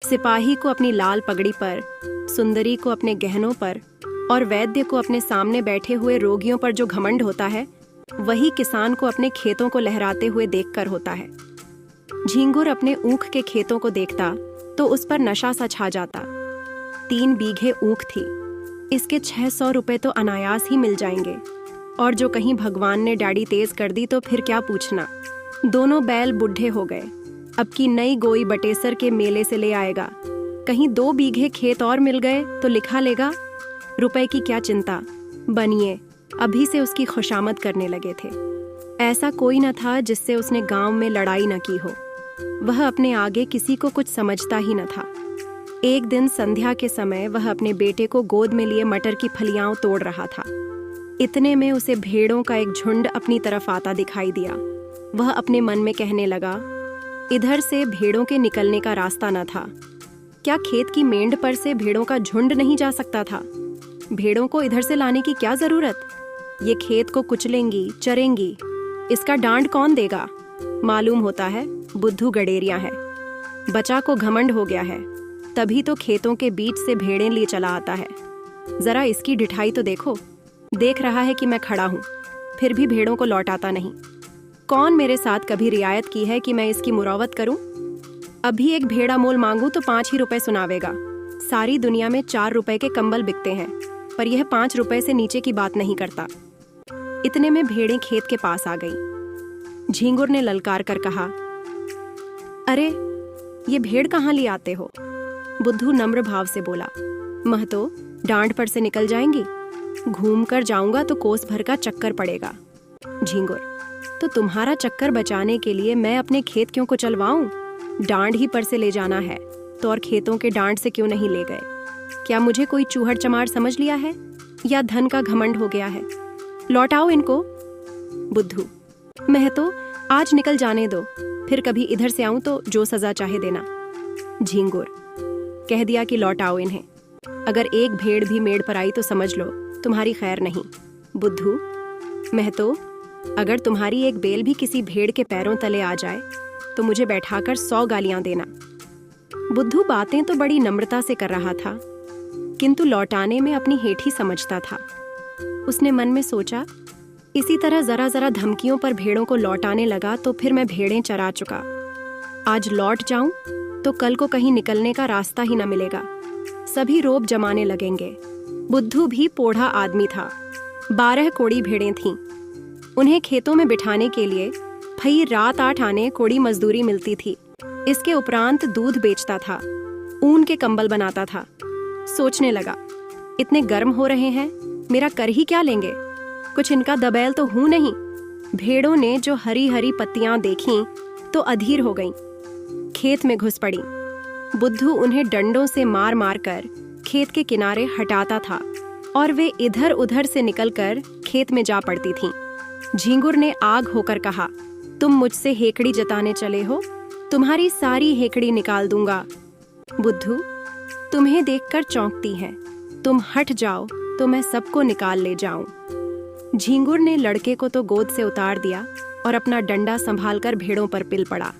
सिपाही को अपनी लाल पगड़ी पर, सुंदरी को अपने गहनों पर और वैद्य को अपने सामने बैठे हुए रोगियों पर जो घमंड होता है, वही किसान को अपने खेतों को लहराते हुए देखकर होता है। झींगुर अपने ऊख के खेतों को देखता तो उस पर नशा सा छा जाता। 3 बीघे ऊख थी, इसके 600 रुपए तो अनायास ही मिल जाएंगे, और जो कहीं भगवान ने डाड़ी तेज कर दी तो फिर क्या पूछना। दोनों बैल बुढ़े हो गए, अब की नई गोई बटेसर के मेले से ले आएगा। कहीं 2 बीघे खेत और मिल गए तो लिखा लेगा। रुपए की क्या चिंता, बनिए अभी से उसकी खुशामद करने लगे थे। ऐसा कोई न था जिससे उसने गांव में लड़ाई न की हो। वह अपने आगे किसी को कुछ समझता ही न था। एक दिन संध्या के समय वह अपने बेटे को गोद में लिए मटर की फलियां तोड़ रहा था। इतने में उसे भेड़ों का एक झुंड अपनी तरफ आता दिखाई दिया। वह अपने मन में कहने लगा, इधर से भेड़ों के निकलने का रास्ता न था। क्या खेत की मेंढ पर से भेड़ों का झुंड नहीं जा सकता था? भेड़ों को इधर से लाने की क्या जरूरत? ये खेत को कुचलेंगी, चरेंगी, इसका डांड कौन देगा? मालूम होता है बुद्धू गडेरिया है। बचा को घमंड हो गया है, तभी तो खेतों के बीच से भेड़ें लिए चला आता है। जरा इसकी ढिठाई तो देखो, देख रहा है कि मैं खड़ा हूं, फिर भी भेड़ों को लौटाता नहीं। कौन मेरे साथ कभी रियायत की है कि मैं इसकी मुरावत करूं? अभी एक भेड़ा मोल मांगूं तो 5 ही रुपए सुनावेगा। सारी दुनिया में 4 रुपए के कंबल बिकते हैं, पर यह 5 रुपए से नीचे की बात नहीं करता। इतने में भेड़ें खेत के पास आ गई। झींगुर ने ललकार कर कहा, अरे ये भेड़ कहाँ ले आते हो? बुद्धू नम्र भाव से बोला, महतो डांड पर से निकल जाएंगी, घूम कर जाऊंगा तो कोस भर का चक्कर पड़ेगा। झींगुर, तो तुम्हारा चक्कर बचाने के लिए मैं अपने खेत क्यों को चलवाऊं? डांड ही पर से ले जाना है तो और खेतों के डांड से क्यों नहीं ले गए? क्या मुझे कोई चूहड़ चमार समझ लिया है, या धन का घमंड हो गया है? लौटाओ इनको। बुद्धू, महतो आज निकल जाने दो, फिर कभी इधर से आऊं तो जो सजा चाहे देना। झींगुर, कह दिया कि लौटाओ इन्हें। अगर एक भेड़ भी मेड़ पर आई तो समझ लो तुम्हारी खैर नहीं। बुद्धू, महतो अगर तुम्हारी एक बेल भी किसी भेड़ के पैरों तले आ जाए तो मुझे बैठाकर 100 गालियां देना। बुद्धू बातें तो बड़ी नम्रता से कर रहा था, किंतु लौटाने में अपनी हेठी समझता था। उसने मन में सोचा, इसी तरह जरा जरा धमकियों पर भेड़ों को लौटाने लगा तो फिर मैं भेड़ें चरा चुका। आज लौट जाऊं तो कल को कहीं निकलने का रास्ता ही न मिलेगा। सभी रोब जमाने लगेंगे। बुद्धू भी पोढ़ा आदमी था। 12 कोड़ी भेड़ें थीं। उन्हें खेतों में बिठाने के लिए भई रात 8 आने कोड़ी मजदूरी मिलती थी। इसके उपरांत दूध बेचता था, ऊन के कंबल बनाता था। सोचने लगा, इतने गर्म हो रहे हैं, मेरा कर ही क्या लेंगे? कुछ इनका दबैल तो हूं नहीं। भेड़ों ने जो हरी हरी पत्तियां देखीं तो अधीर हो गईं, खेत में घुस पड़ी। बुद्धू उन्हें डंडों से मार मार कर खेत के किनारे हटाता था और वे इधर उधर से निकलकर खेत में जा पड़ती थीं। झींगुर ने आग होकर कहा, तुम मुझसे हेकड़ी जताने चले हो, तुम्हारी सारी हेकड़ी निकाल दूंगा। बुद्धू, तुम्हें देखकर चौंकती है, तुम हट जाओ तो मैं सबको निकाल ले जाऊं। झींगुर ने लड़के को तो गोद से उतार दिया और अपना डंडा संभालकर भेड़ों पर पिल पड़ा।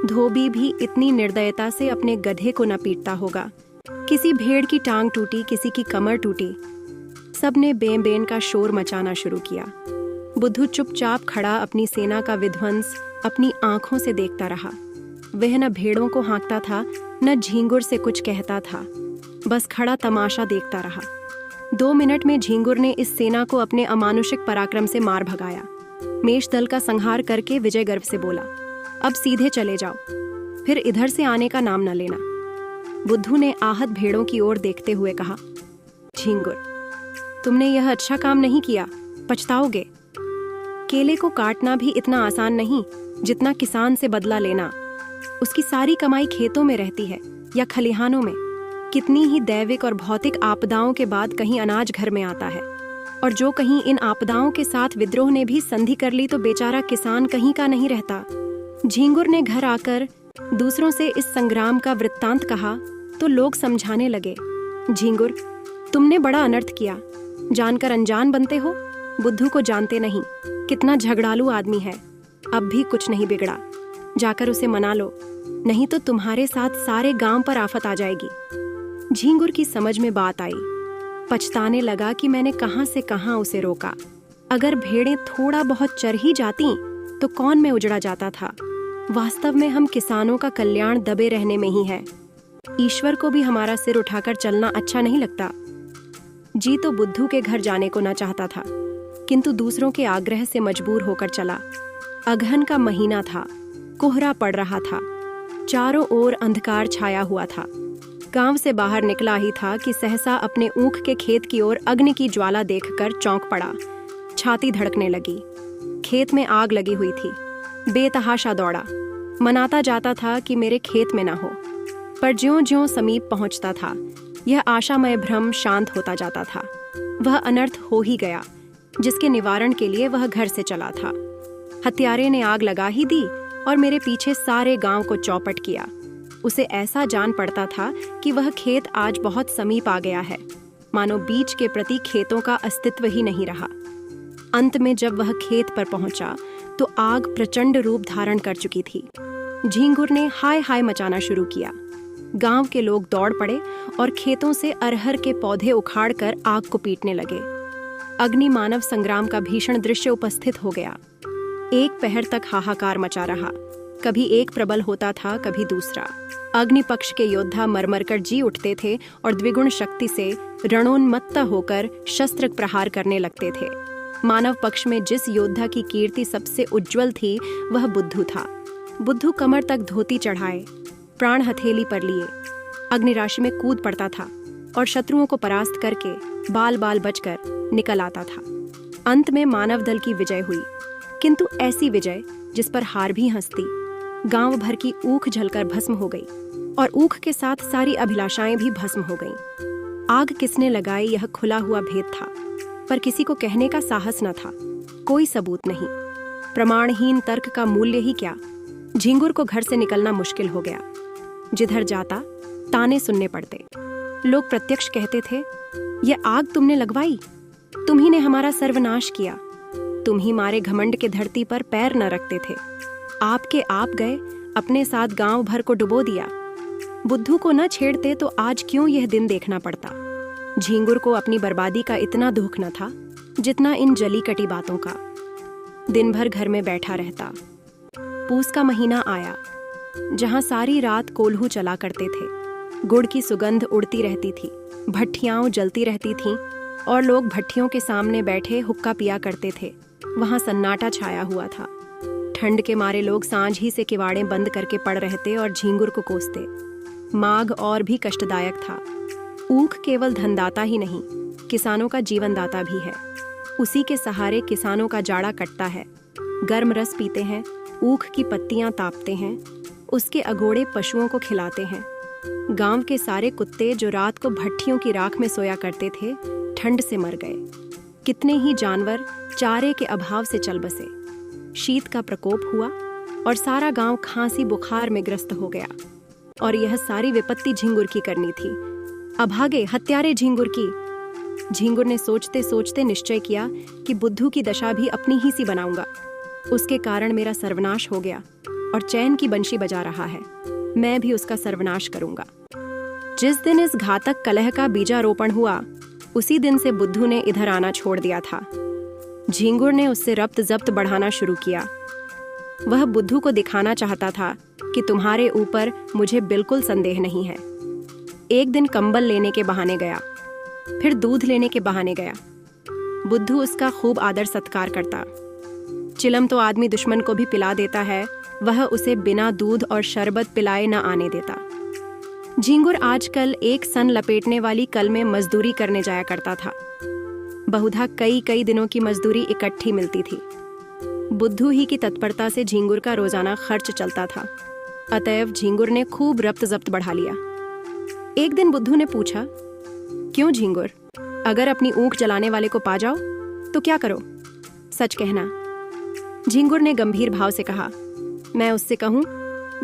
धोबी भी इतनी निर्दयता से अपने गधे को न पीटता होगा। किसी भेड़ की टांग टूटी, किसी की कमर टूटी, सबने बें बें का शोर मचाना शुरू किया। बुद्धू चुपचाप खड़ा अपनी सेना का विध्वंस अपनी आंखों से देखता रहा। वह न भेड़ों को हाँकता था, न झींगुर से कुछ कहता था, बस खड़ा तमाशा देखता रहा। 2 मिनट में झींगुर ने इस सेना को अपने अमानुषिक पराक्रम से मार भगाया। मेष दल का संहार करके विजय गर्व से बोला, अब सीधे चले जाओ, फिर इधर से आने का नाम न लेना। बुद्धू ने आहत भेड़ों की ओर देखते हुए कहा, झींगुर, तुमने यह अच्छा काम नहीं किया, पछताओगे। केले को काटना भी इतना आसान नहीं जितना किसान से बदला लेना। उसकी सारी कमाई खेतों में रहती है या खलिहानों में। कितनी ही दैविक और भौतिक आपदाओं के बाद कहीं अनाज घर में आता है, और जो कहीं इन आपदाओं के साथ विद्रोह ने भी संधि कर ली तो बेचारा किसान कहीं का नहीं रहता। झींगुर ने घर आकर दूसरों से इस संग्राम का वृत्तांत कहा तो लोग समझाने लगे, झींगुर, तुमने बड़ा अनर्थ किया, जानकर अनजान बनते हो। बुद्धू को जानते नहीं, कितना झगड़ालू आदमी है, अब भी कुछ नहीं बिगड़ा, जाकर उसे मना लो। नहीं तो तुम्हारे साथ सारे गांव पर आफत आ जाएगी। झींगुर की समझ में बात आई। पछताने लगा कि मैंने कहां से कहां उसे रोका। अगर भेड़ें थोड़ा बहुत चर ही जाती तो कौन में उजड़ा जाता था। वास्तव में हम किसानों का कल्याण दबे रहने में ही है। ईश्वर को भी हमारा सिर उठाकर चलना अच्छा नहीं लगता। जी तो बुद्धू के घर जाने को न चाहता था, किंतु दूसरों के आग्रह से मजबूर होकर चला। अगहन का महीना था, कोहरा पड़ रहा था, चारों ओर अंधकार छाया हुआ था। गांव से बाहर निकला ही था कि सहसा अपने ऊख के खेत की ओर अग्नि की ज्वाला देखकर चौंक पड़ा। छाती धड़कने लगी। खेत में आग लगी हुई थी। बेतहाशा दौड़ा, मनाता जाता था कि मेरे खेत में ना हो। पर ज्यों-ज्यों समीप पहुंचता था, यह आशामय भ्रम शांत होता जाता था। वह अनर्थ हो ही गया, जिसके निवारण के लिए वह घर से चला था। हत्यारे ने आग लगा ही दी और मेरे पीछे सारे गांव को चौपट किया। उसे ऐसा जान पड़ता था कि वह खेत आज बहुत समीप आ गया है, मानो बीज के प्रति खेतों का अस्तित्व ही नहीं रहा। अंत में जब वह खेत पर पहुंचा तो आग प्रचंड रूप धारण कर चुकी थी। झींगुर ने हाय हाय मचाना शुरू किया। गांव के लोग दौड़ पड़े और खेतों से अरहर के पौधे उखाड़कर आग को पीटने लगे। अग्नि मानव संग्राम का भीषण दृश्य उपस्थित हो गया। एक पहर तक हाहाकार मचा रहा। कभी एक प्रबल होता था, कभी दूसरा। अग्नि पक्ष के योद्धा मरमर कर जी उठते थे और द्विगुण शक्ति से रणोन्मत्त होकर शस्त्र प्रहार करने लगते थे। मानव पक्ष में जिस योद्धा की कीर्ति सबसे उज्जवल थी, वह बुद्धू था। बुद्धू कमर तक धोती चढ़ाए, प्राण हथेली पर लिए, अग्निराशि में कूद पड़ता था और शत्रुओं को परास्त करके बाल बाल बचकर निकल आता था। अंत में मानव दल की विजय हुई, किंतु ऐसी विजय जिस पर हार भी हंसती। गांव भर की ऊख जलकर भस्म हो गई और ऊख के साथ सारी अभिलाषाएं भी भस्म हो गईं। आग किसने लगाई, यह खुला हुआ भेद था, पर किसी को कहने का साहस न था। कोई सबूत नहीं, प्रमाणहीन तर्क का मूल्य ही क्या। झींगुर को घर से निकलना मुश्किल हो गया। जिधर जाता ताने सुनने पड़ते। लोग प्रत्यक्ष कहते थे, यह आग तुमने लगवाई, तुम ही ने हमारा सर्वनाश किया, तुम ही मारे घमंड के धरती पर पैर न रखते थे, आपके आप गए, अपने साथ गांव भर को डुबो दिया। बुद्धू को न छेड़ते तो आज क्यों यह दिन देखना पड़ता। झींगुर को अपनी बर्बादी का इतना दुख न था जितना इन जली कटी बातों का। दिन भर घर में बैठा रहता। पूस का महीना आया, जहां सारी रात कोल्हू चला करते थे। गुड़ की सुगंध उड़ती रहती थी, भट्ठियां जलती रहती थीं और लोग भट्ठियों के सामने बैठे हुक्का पिया करते थे। वहां सन्नाटा छाया हुआ था। ठंड के मारे लोग सांझ ही से किवाड़े बंद करके पड़ रहते और झींगुर को कोसते। माघ और भी कष्टदायक था। ऊख केवल धनदाता ही नहीं, किसानों का जीवनदाता भी है। उसी के सहारे किसानों का जाड़ा कटता है। गर्म रस पीते हैं, ऊख की पत्तियां तापते हैं, उसके अगोड़े पशुओं को खिलाते हैं। गांव के सारे कुत्ते जो रात को भट्ठियों की राख में सोया करते थे, ठंड से मर गए। कितने ही जानवर चारे के अभाव से चल बसे। शीत का प्रकोप हुआ और सारा गांव खांसी बुखार में ग्रस्त हो गया। और यह सारी विपत्ति झींगुर की करनी थी। अभागे हत्यारे झींगुर की। झींगुर ने सोचते सोचते निश्चय किया कि बुद्धू की दशा भी अपनी ही सी बनाऊंगा। उसके कारण मेरा सर्वनाश हो गया और चैन की बंशी बजा रहा है, मैं भी उसका सर्वनाश करूंगा। जिस दिन इस घातक कलह का बीजारोपण हुआ, उसी दिन से बुद्धू ने इधर आना छोड़ दिया था। झींगुर ने उससे रब्त जब्त बढ़ाना शुरू किया। वह बुद्धू को दिखाना चाहता था कि तुम्हारे ऊपर मुझे बिल्कुल संदेह नहीं है। एक दिन कंबल लेने के बहाने गया, फिर दूध लेने के बहाने गया। बुद्धू उसका खूब आदर सत्कार करता। चिलम तो आदमी दुश्मन को भी पिला देता है, वह उसे बिना दूध और शरबत पिलाए न आने देता। झींगुर आजकल एक सन लपेटने वाली कल में मजदूरी करने जाया करता था। बहुधा कई कई दिनों की मजदूरी इकट्ठी मिलती थी। बुद्धू ही की तत्परता से झींगुर का रोजाना खर्च चलता था। अतएव झींगुर ने खूब रब्त जब्त बढ़ा लिया। एक दिन बुद्धू ने पूछा, क्यों झींगुर, अगर अपनी ऊख जलाने वाले को पा जाओ तो क्या करो, सच कहना। झींगुर ने गंभीर भाव से कहा, मैं उससे कहूं,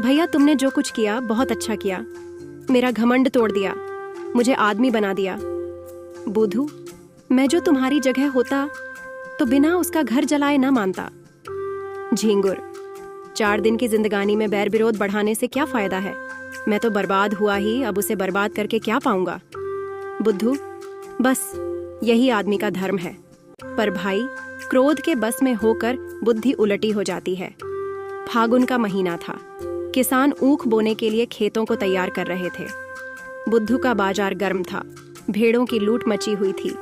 भैया तुमने जो कुछ किया बहुत अच्छा किया, मेरा घमंड तोड़ दिया, मुझे आदमी बना दिया। बुद्धू, मैं जो तुम्हारी जगह होता तो बिना उसका घर जलाए ना मानता। झींगुर, 4 दिन की जिंदगानी में बैर विरोध बढ़ाने से क्या फायदा है? मैं तो बर्बाद हुआ ही, अब उसे बर्बाद करके क्या पाऊंगा? बुद्धू, बस यही आदमी का धर्म है। पर भाई, क्रोध के बस में होकर बुद्धि उलटी हो जाती है। फागुन का महीना था। किसान ऊख बोने के लिए खेतों को तैयार कर रहे थे। बुद्धू का बाजार गर्म था। भेड़ों की लूट मची हुई थी।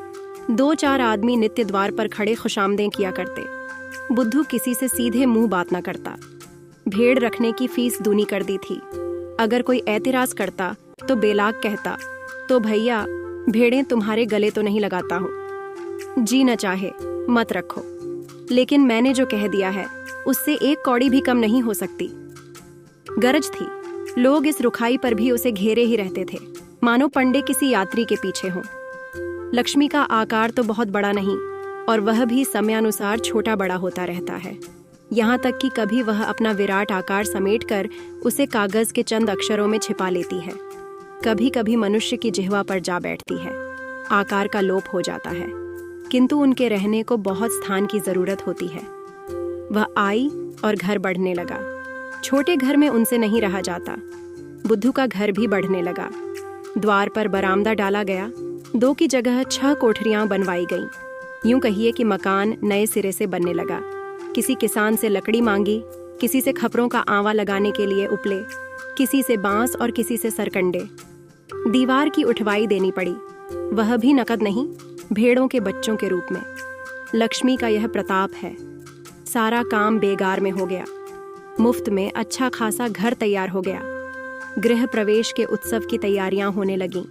2-4 आदमी नित्य द्वार पर खड़े खुशामदें किया करते। बुद्धू किसी से सीधे मुंह बात न करता। भेड़ रखने की फीस दूनी कर दी थी। अगर कोई एतराज करता तो बेलाग कहता, तो भैया भेड़ें तुम्हारे गले तो नहीं लगाता हूँ। जी न चाहे मत रखो, लेकिन मैंने जो कह दिया है उससे 1 कौड़ी भी कम नहीं हो सकती। गरज थी। लोग इस रुखाई पर भी उसे घेरे ही रहते थे, मानो पंडे किसी यात्री के पीछे हों। लक्ष्मी का आकार तो बहुत बड़ा नहीं, और वह भी समयानुसार छोटा बड़ा होता रहता है। यहाँ तक कि कभी वह अपना विराट आकार समेटकर उसे कागज के चंद अक्षरों में छिपा लेती है। कभी कभी मनुष्य की जिह्वा पर जा बैठती है। आकार का लोप हो जाता है, किंतु उनके रहने को बहुत स्थान की जरूरत होती है। वह आई और घर बढ़ने लगा। छोटे घर में उनसे नहीं रहा जाता। बुद्धू का घर भी बढ़ने लगा। द्वार पर बरामदा डाला गया। 2 की जगह 6 कोठरियां बनवाई गईं। यूं कहिए कि मकान नए सिरे से बनने लगा। किसी किसान से लकड़ी मांगी, किसी से खपरों का आंवा लगाने के लिए उपले, किसी से बांस और किसी से सरकंडे। दीवार की उठवाई देनी पड़ी, वह भी नकद नहीं, भेड़ों के बच्चों के रूप में। लक्ष्मी का यह प्रताप है। सारा काम बेगार में हो गया। मुफ्त में अच्छा खासा घर तैयार हो गया। गृह प्रवेश के उत्सव की तैयारियां होने लगीं।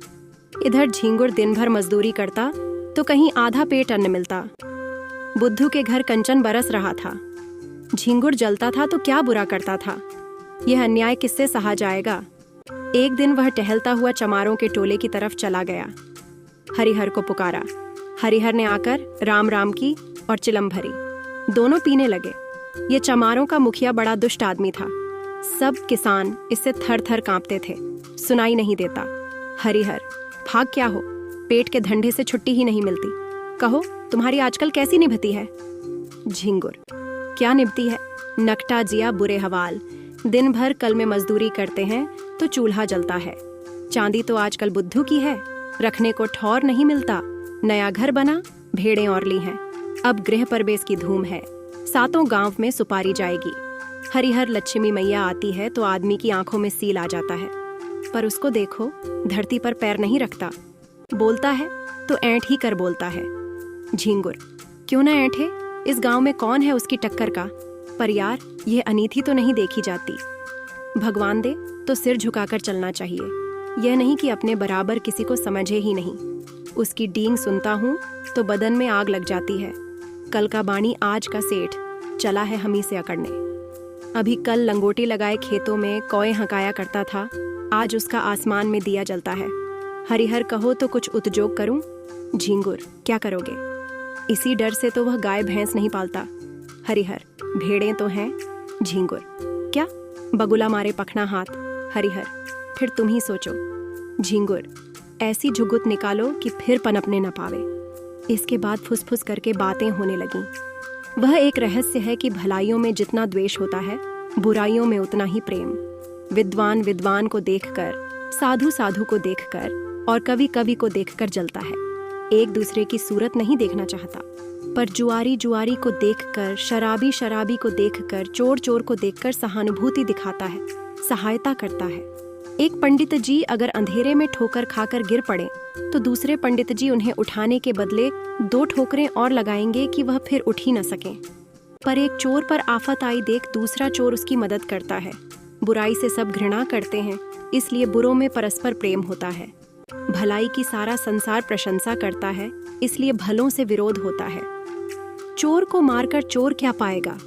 इधर झींगुर दिन भर मजदूरी करता तो कहीं आधा पेट अन्न मिलता। बुद्धू के घर कंचन बरस रहा था। झींगुर जलता था तो क्या बुरा करता था? यह अन्याय किससे सहा जाएगा? एक दिन वह टहलता हुआ चमारों के टोले की तरफ चला गया। हरिहर को पुकारा। हरिहर ने आकर राम राम की और चिलम भरी। दोनों पीने लगे। ये चमारों का मुखिया बड़ा दुष्ट आदमी था। सब किसान इससे थर थर कांपते थे। सुनाई नहीं देता। हरिहर, भाग क्या हो? पेट के धंधे से छुट्टी ही नहीं मिलती। कहो, तुम्हारी आजकल कैसी निभती है? झिंगुर, क्या निभती है? नकटा जिया बुरे हवाल। दिन भर कल में मजदूरी करते हैं तो चूल्हा जलता है। चांदी तो आजकल बुद्धू की है। रखने को ठौर नहीं मिलता। नया घर बना, भेड़ें और ली हैं। अब गृह प्रवेश की धूम है। 7 गांव में सुपारी जाएगी। हरिहर लक्ष्मी मैया आती है तो आदमी की आंखों में सील आ जाता है। पर उसको देखो, धरती पर पैर नहीं रखता। बोलता है तो ऐंठ ही कर बोलता है। झींगुर, क्यों ना ऐंठे? इस गांव में कौन है उसकी टक्कर का? पर यार, यह अनीति तो नहीं देखी जाती। भगवान दे तो सिर झुकाकर चलना चाहिए। यह नहीं कि अपने बराबर किसी को समझे ही नहीं। उसकी डींग सुनता हूँ तो बदन में आग लग जाती है। कल का बाणी आज का सेठ चला है हम ही से अकड़ने। अभी कल लंगोटी लगाए खेतों में कौए हकाया करता था, आज उसका आसमान में दिया जलता है। हरिहर कहो तो कुछ उद्योग करूं? झींगुर, क्या करोगे? इसी डर से तो वह गाय भैंस नहीं पालता। हरिहर, भेड़ें तो हैं। झींगुर, क्या? बगुला मारे पखना हाथ। हरिहर, फिर तुम ही सोचो। झींगुर, ऐसी झुगुत निकालो कि फिर पनपने न पावे। इसके बाद फुसफुस करके बातें होने लगीं। वह एक रहस्य है कि भलाइयों में जितना द्वेष होता है, बुराइयों में उतना ही प्रेम। विद्वान विद्वान को देखकर, साधु साधु को देखकर और कवि कवि को देखकर जलता है। एक दूसरे की सूरत नहीं देखना चाहता। पर जुआरी जुआरी को देखकर, शराबी शराबी को देखकर, चोर चोर को देखकर सहानुभूति दिखाता है, सहायता करता है। एक पंडित जी अगर अंधेरे में ठोकर खाकर गिर पड़े तो दूसरे पंडित जी उन्हें उठाने के बदले 2 ठोकरें और लगाएंगे कि वह फिर उठ ही न सकें। पर एक चोर पर आफत आई देख दूसरा चोर उसकी मदद करता है। बुराई से सब घृणा करते हैं, इसलिए बुरों में परस्पर प्रेम होता है। भलाई की सारा संसार प्रशंसा करता है, इसलिए भलों से विरोध होता है। चोर को मारकर चोर क्या पाएगा?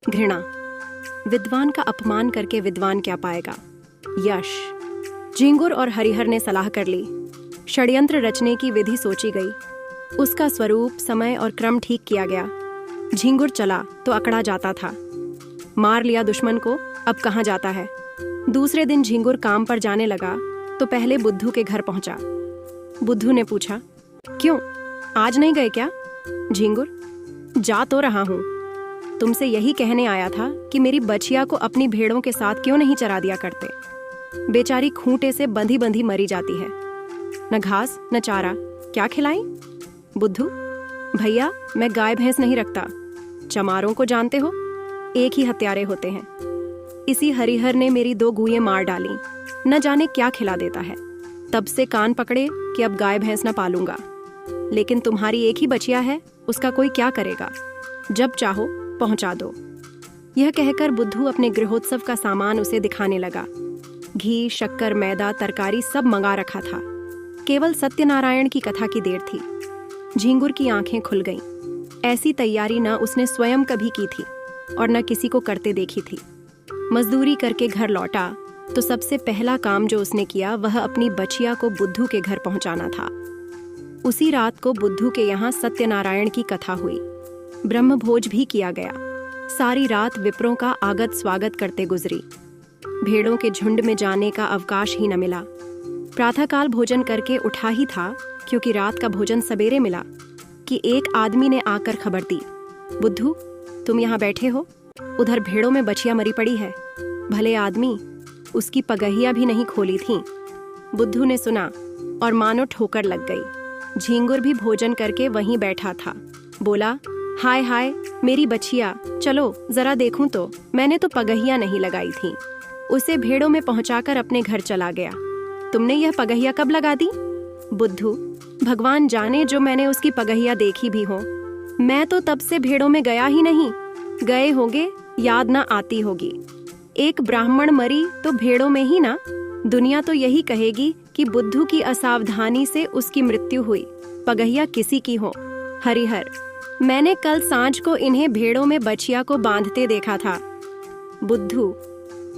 घृणा। विद्वान का अपमान करके विद्वान क्या पाएगा? यश। झींगुर और हरिहर ने सलाह कर ली। षड्यंत्र रचने की विधि सोची गई। उसका स्वरूप, समय और क्रम ठीक किया गया। झींगुर चला तो अकड़ा जाता था। मार लिया दुश्मन को, अब कहाँ जाता है? दूसरे दिन झींगुर काम पर जाने लगा तो पहले बुद्धू के घर पहुंचा। बुद्धू ने पूछा, क्यों, आज नहीं गए क्या? झींगुर, जा तो रहा हूं। तुमसे यही कहने आया था कि मेरी बछिया को अपनी भेड़ों के साथ क्यों नहीं चरा दिया करते। बेचारी खूंटे से बंधी बंधी मरी जाती है, न घास न चारा, क्या खिलाई। बुद्धू, भैया मैं गाय भैंस नहीं रखता। चमारों को जानते हो, एक ही हत्यारे होते हैं। इसी हरिहर ने मेरी 2 गूयें मार डाली, न जाने क्या खिला देता है। तब से कान पकड़े कि अब गाय भैंस न पालूंगा। लेकिन तुम्हारी एक ही बचिया है, उसका कोई क्या करेगा। जब चाहो पहुंचा दो। यह कहकर बुद्धू अपने गृहोत्सव का सामान उसे दिखाने लगा। घी, शक्कर, मैदा, तरकारी सब मंगा रखा था। केवल सत्यनारायण की कथा की देर थी। झींगुर की आंखें खुल गईं। ऐसी तैयारी न उसने स्वयं कभी की थी और न किसी को करते देखी थी। मजदूरी करके घर लौटा तो सबसे पहला काम जो उसने किया वह अपनी बचिया को बुद्धू के घर पहुंचाना था। उसी रात को बुद्धू के यहाँ सत्यनारायण की कथा हुई। ब्रह्मभोज भी किया गया। सारी रात विप्रों का आगत स्वागत करते गुजरी। भेड़ों के झुंड में जाने का अवकाश ही न मिला। प्रातःकाल भोजन करके उठा ही था, क्योंकि रात का भोजन सवेरे मिला, कि एक आदमी ने आकर खबर दी, बुद्धू तुम यहाँ बैठे हो, उधर भेड़ों में बछिया मरी पड़ी है। भले आदमी, उसकी पगहिया भी नहीं खोली थीं। बुद्धू ने सुना और मानो ठोकर लग गई। झींगुर भी भोजन करके वहीं बैठा था। बोला, हाय हाय मेरी बछिया, चलो जरा देखूं तो। मैंने तो पगहिया नहीं लगाई थी। उसे भेड़ों में पहुंचाकर अपने घर चला गया। तुमने यह पगहिया कब लगा दी? बुद्धू, भगवान जाने जो मैंने उसकी पगहिया देखी भी हो। मैं तो तब से भेड़ों में गया ही नहीं। गए होंगे, याद ना आती होगी। एक ब्राह्मण मरी तो भेड़ों में ही ना। दुनिया तो यही कहेगी कि बुद्धू की असावधानी से उसकी मृत्यु हुई, पगहिया किसी की हो। हरिहर, मैंने कल सांझ को इन्हें भेड़ों में बछिया को बांधते देखा था। बुद्धू,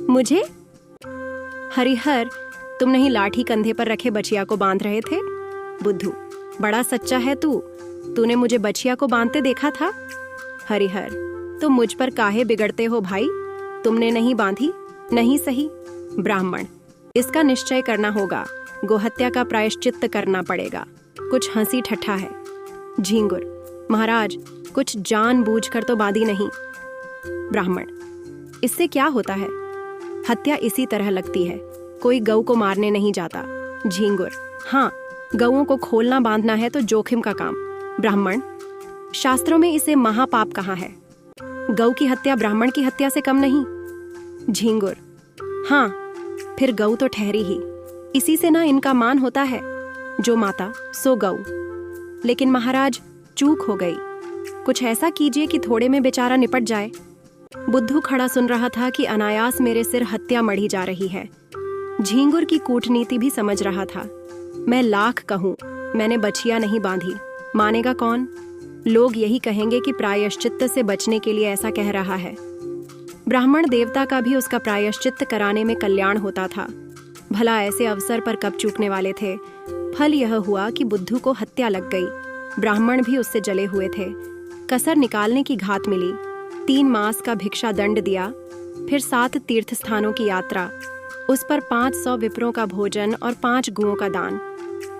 मुझे? हरिहर, तुम नहीं लाठी कंधे पर रखे बछिया को बांध रहे थे? बुद्धू, बड़ा सच्चा है तू। तूने मुझे बछिया को बांधते देखा था? हरिहर, तुम मुझ पर काहे बिगड़ते हो भाई? तुमने नहीं बांधी? नहीं सही। ब्राह्मण, इसका निश्चय करना होगा। गोहत्या का प्रायश्चित्त करना पड़ेगा। कुछ हंसी ठट्ठा है। झींगुर, महाराज कुछ जानबूझकर तो बांधी नहीं। ब्राह्मण, इससे क्या होता है? हत्या इसी तरह लगती है, कोई गऊ को मारने नहीं जाता। झींगुर, हाँ, गऊओं को खोलना बांधना है तो जोखिम का काम। ब्राह्मण, शास्त्रों में इसे महापाप कहा है। गऊ की हत्या ब्राह्मण की हत्या से कम नहीं। झींगुर, हाँ, फिर गऊ तो ठहरी ही। इसी से ना इनका मान होता है, जो माता सो गऊ। लेकिन महाराज चूक हो गई। कुछ ऐसा कीजिए कि थोड़े में बेचारा निपट जाए। बुद्धू खड़ा सुन रहा था कि अनायास मेरे सिर हत्या मढ़ी जा रही है। झींगुर की कूटनीति भी समझ रहा था। मैं लाख कहूं, मैंने बछिया नहीं बांधी, मानेगा कौन? लोग यही कहेंगे कि प्रायश्चित्त से बचने के लिए ऐसा कह रहा है। ब्राह्मण देवता का भी उसका प्रायश्चित्त कराने में कल्याण होता था। भला ऐसे अवसर पर कब चूकने वाले थे। फल यह हुआ कि बुद्धू को हत्या लग गई। ब्राह्मण भी उससे जले हुए थे। कसर निकालने की घात मिली। 3 मास का भिक्षा दंड दिया। फिर 7 तीर्थ स्थानों की यात्रा, उस पर 500 विप्रों का भोजन और 5 गुओं का दान।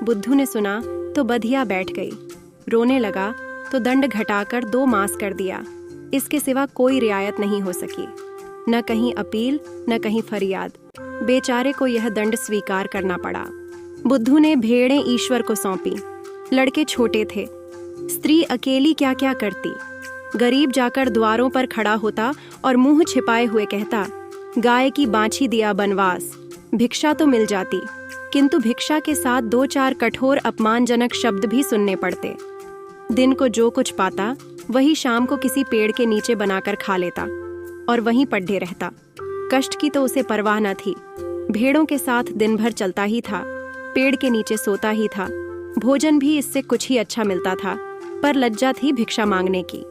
बुद्धू ने सुना तो बधिया बैठ गई। रोने लगा तो दंड घटाकर 2 मास कर दिया। इसके सिवा कोई रियायत नहीं हो सकी। न कहीं अपील, न कहीं फरियाद। बेचारे को यह दंड स्वीकार करना पड़ा। बुद्धू ने भेड़ें ईश्वर को सौंपी। लड़के छोटे थे। स्त्री अकेली क्या क्या करती। गरीब जाकर द्वारों पर खड़ा होता और मुंह छिपाए हुए कहता, गाय की बाछी दिया बनवास। भिक्षा तो मिल जाती, किंतु भिक्षा के साथ 2-4 कठोर अपमानजनक शब्द भी सुनने पड़ते। दिन को जो कुछ पाता वही शाम को किसी पेड़ के नीचे बनाकर खा लेता और वहीं पड्ढे रहता। कष्ट की तो उसे परवाह न थी। भेड़ों के साथ दिन भर चलता ही था, पेड़ के नीचे सोता ही था। भोजन भी इससे कुछ ही अच्छा मिलता था, पर लज्जा थी भिक्षा मांगने की।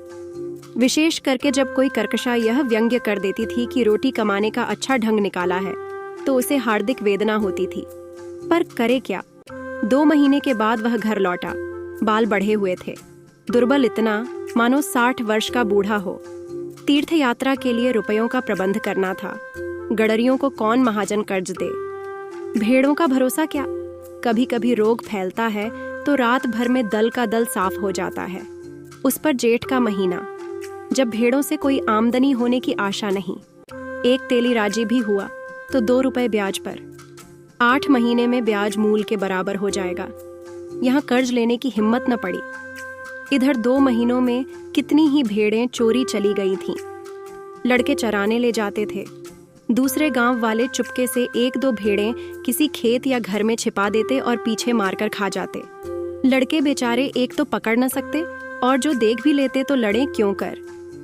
विशेष करके जब कोई कर्कशा यह व्यंग्य कर देती थी कि रोटी कमाने का अच्छा ढंग निकाला है, तो उसे हार्दिक वेदना होती थी। पर करे क्या? 2 महीने के बाद वह घर लौटा। बाल बढ़े हुए थे, दुर्बल इतना मानो 60 वर्ष का बूढ़ा हो। तीर्थ यात्रा के लिए रुपयों का प्रबंध करना था। गडरियों को कौन महाजन कर्ज दे? भेड़ों का भरोसा क्या? कभी कभी रोग फैलता है तो रात भर में दल का दल साफ हो जाता है। उस पर जेठ का महीना, जब भेड़ों से कोई आमदनी होने की आशा नहीं। एक तेली राजी भी हुआ तो 2 रुपए ब्याज पर। 8 महीने में ब्याज मूल के बराबर हो जाएगा। यहाँ कर्ज लेने की हिम्मत न पड़ी। इधर 2 महीनों में कितनी ही भेड़ें चोरी चली गई थीं। लड़के चराने ले जाते थे। दूसरे गांव वाले चुपके से 1-2 भेड़ें किसी खेत या घर में छिपा देते और पीछे मारकर खा जाते। लड़के बेचारे एक तो पकड़ न सकते और जो देख भी लेते तो लड़े क्यों कर।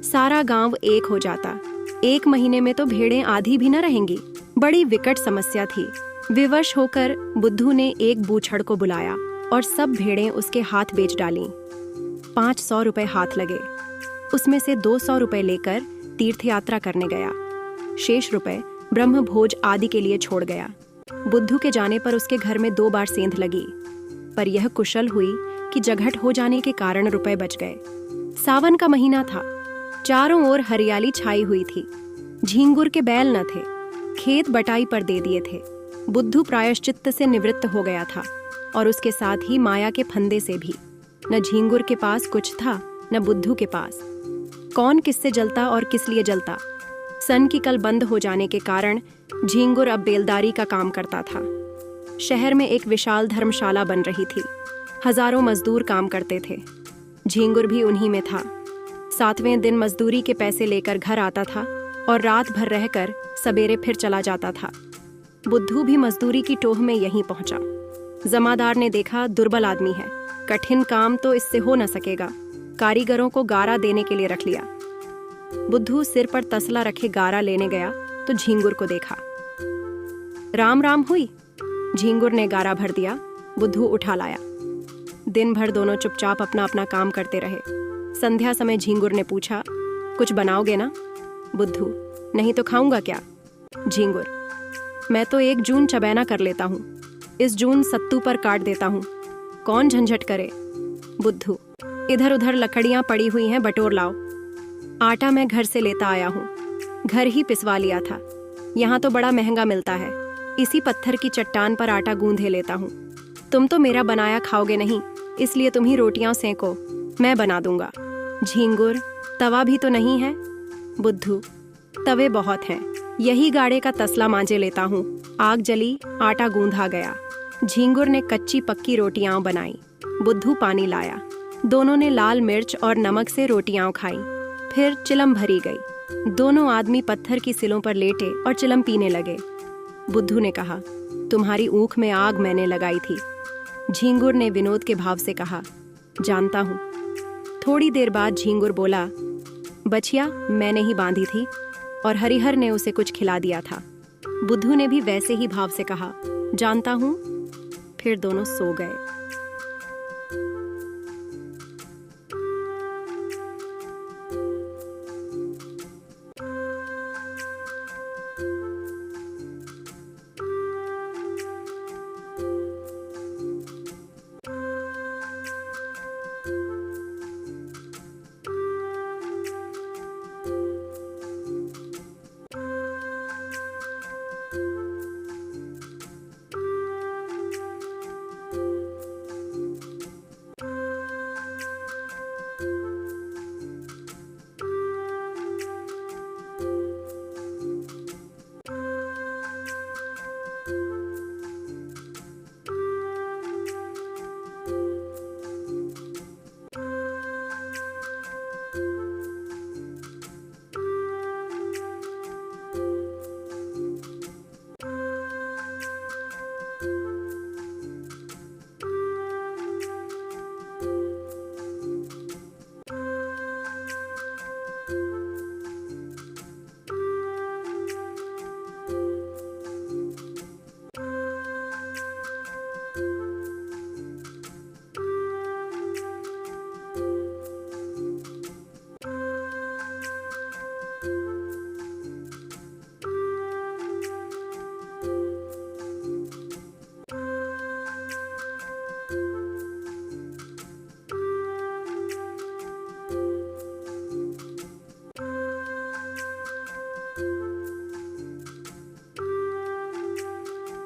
सारा गांव एक हो जाता। 1 महीने में तो भेड़ें आधी भी न रहेंगी। बड़ी विकट समस्या थी। विवश होकर बुद्धू ने एक बूढ़ड़ को बुलाया और सब भेड़ें उसके हाथ बेच डालीं। 500 रुपए हाथ लगे। उसमें से 200 रुपए लेकर तीर्थ यात्रा करने गया। शेष रुपए ब्रह्म भोज आदि के लिए छोड़ गया। बुद्धू के जाने पर उसके घर में 2 बार सेंध लगी, पर यह कुशल हुई कि जघट हो जाने के कारण रुपए बच गए। सावन का महीना था। चारों ओर हरियाली छाई हुई थी। झींगुर के बैल न थे। खेत बटाई पर दे दिए थे। बुद्धू प्रायश्चित्त से निवृत्त हो गया था और उसके साथ ही माया के फंदे से भी। न झींगुर के पास कुछ था न बुद्धू के पास। कौन किससे जलता और किस लिए जलता। सन की कल बंद हो जाने के कारण झींगुर अब बेलदारी का काम करता था। शहर में एक विशाल धर्मशाला बन रही थी। हजारों मजदूर काम करते थे। झींगुर भी उन्हीं में था। 7वें दिन मजदूरी के पैसे लेकर घर आता था और रात भर रहकर सवेरे फिर चला जाता था। बुद्धू भी मजदूरी की टोह में यहीं पहुंचा। जमादार ने देखा दुर्बल आदमी है, कठिन काम तो इससे हो न सकेगा। कारीगरों को गारा देने के लिए रख लिया। बुद्धू सिर पर तसला रखे गारा लेने गया तो झींगुर को देखा। राम राम हुई। झींगुर ने गारा भर दिया। बुद्धू उठा लाया। दिन भर दोनों चुपचाप अपना अपना काम करते रहे। संध्या समय झींगुर ने पूछा, कुछ बनाओगे ना? बुद्धू, नहीं तो खाऊंगा क्या? झींगुर, मैं तो 1 जून चबैना कर लेता हूँ। इस जून सत्तू पर काट देता हूँ। कौन झंझट करे। बुद्धू, इधर उधर लकड़ियाँ पड़ी हुई हैं, बटोर लाओ। आटा मैं घर से लेता आया हूँ। घर ही पिसवा लिया था। यहाँ तो बड़ा महंगा मिलता है। इसी पत्थर की चट्टान पर आटा गूंधे लेता हूँ। तुम तो मेरा बनाया खाओगे नहीं, इसलिए तुम ही रोटियां सेंको, मैं बना दूंगा। झींगुर, तवा भी तो नहीं है? बुद्धू, तवे बहुत हैं, यही गाड़े का तसला मांझे लेता हूँ। आग जली, आटा गूंधा गया। झींगुर ने कच्ची पक्की रोटियां बनाई। बुद्धू पानी लाया। दोनों ने लाल मिर्च और नमक से रोटियां खाई। फिर चिलम भरी गई। दोनों आदमी पत्थर की सिलों पर लेटे और चिलम पीने लगे। बुद्धू ने कहा, तुम्हारी ऊख में आग मैंने लगाई थी। झींगुर ने विनोद के भाव से कहा, जानता हूँ। थोड़ी देर बाद झींगुर बोला, बछिया मैंने ही बांधी थी और हरिहर ने उसे कुछ खिला दिया था। बुद्धू ने भी वैसे ही भाव से कहा, जानता हूँ। फिर दोनों सो गए।